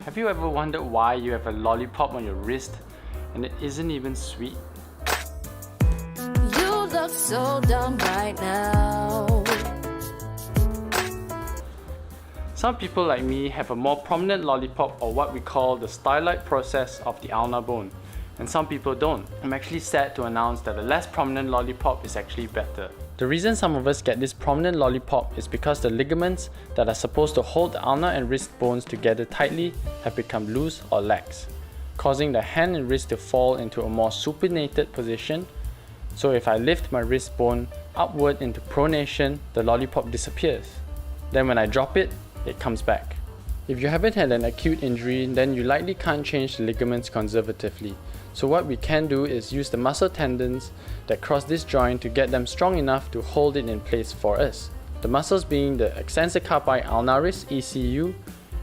Have you ever wondered why you have a lollipop on your wrist and it isn't even sweet? You look so dumb right now. Some people like me have a more prominent lollipop, or what we call the styloid process of the ulnar bone, and some people don't. I'm actually sad to announce that a less prominent lollipop is actually better. The reason some of us get this prominent lollipop is because the ligaments that are supposed to hold the ulnar and wrist bones together tightly have become loose or lax, causing the hand and wrist to fall into a more supinated position. So if I lift my wrist bone upward into pronation, the lollipop disappears. Then when I drop it, it comes back. If you haven't had an acute injury, then you likely can't change the ligaments conservatively. So what we can do is use the muscle tendons that cross this joint to get them strong enough to hold it in place for us. The muscles being the extensor carpi ulnaris (ECU)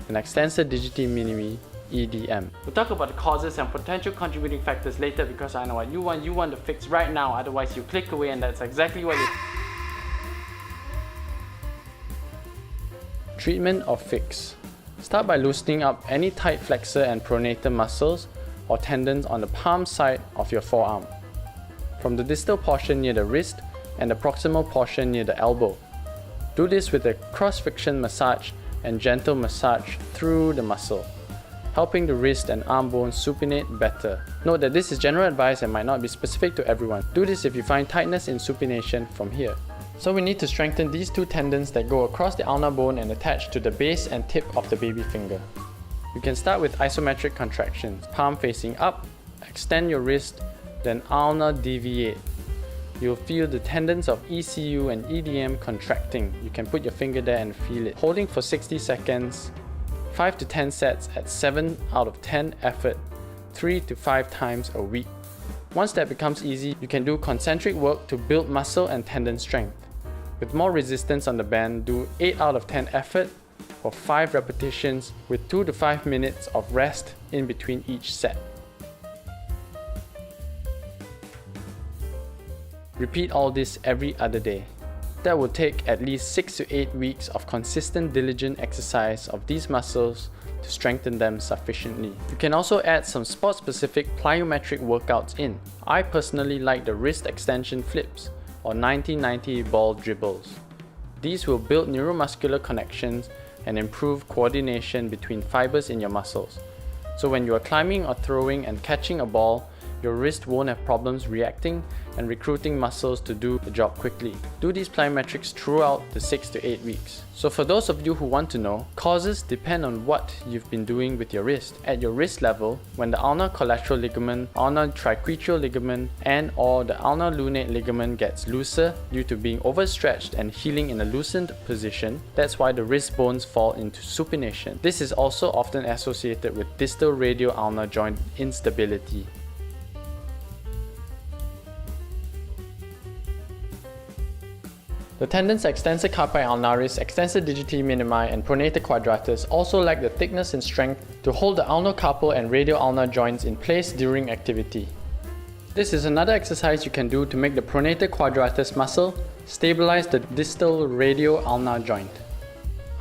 and extensor digiti minimi (EDM). We'll talk about the causes and potential contributing factors later, because I know what you want. You want the fix right now, otherwise you click away, and that's exactly what you... Treatment or fix. Start by loosening up any tight flexor and pronator muscles or tendons on the palm side of your forearm, from the distal portion near the wrist and the proximal portion near the elbow. Do this with a cross-friction massage and gentle massage through the muscle, helping the wrist and arm bones supinate better. Note that this is general advice and might not be specific to everyone. Do this if you find tightness in supination from here. So we need to strengthen these two tendons that go across the ulnar bone and attach to the base and tip of the baby finger. You can start with isometric contractions, palm facing up, extend your wrist, then ulnar deviate. You'll feel the tendons of ECU and EDM contracting. You can put your finger there and feel it. Holding for 60 seconds, 5 to 10 sets at 7 out of 10 effort, 3 to 5 times a week. Once that becomes easy, you can do concentric work to build muscle and tendon strength. With more resistance on the band, do 8 out of 10 effort for 5 repetitions with 2 to 5 minutes of rest in between each set. Repeat all this every other day. That will take at least 6 to 8 weeks of consistent, diligent exercise of these muscles to strengthen them sufficiently. You can also add some sport-specific plyometric workouts in. I personally like the wrist extension flips or 90-90 ball dribbles. These will build neuromuscular connections and improve coordination between fibers in your muscles. So when you are climbing or throwing and catching a ball, your wrist won't have problems reacting and recruiting muscles to do the job quickly. Do these plyometrics throughout the 6 to 8 weeks. So for those of you who want to know, causes depend on what you've been doing with your wrist. At your wrist level, when the ulnar collateral ligament, ulnar triquetral ligament, and or the ulnar lunate ligament gets looser due to being overstretched and healing in a loosened position, that's why the wrist bones fall into supination. This is also often associated with distal radial ulnar joint instability. The tendons extensor carpi ulnaris, extensor digiti minimi, and pronator quadratus also lack the thickness and strength to hold the ulnocarpal and radial ulnar joints in place during activity. This is another exercise you can do to make the pronator quadratus muscle stabilize the distal radial ulnar joint.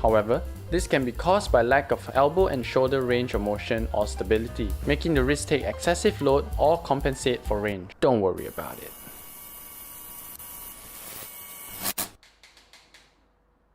However, this can be caused by lack of elbow and shoulder range of motion or stability, making the wrist take excessive load or compensate for range. Don't worry about it.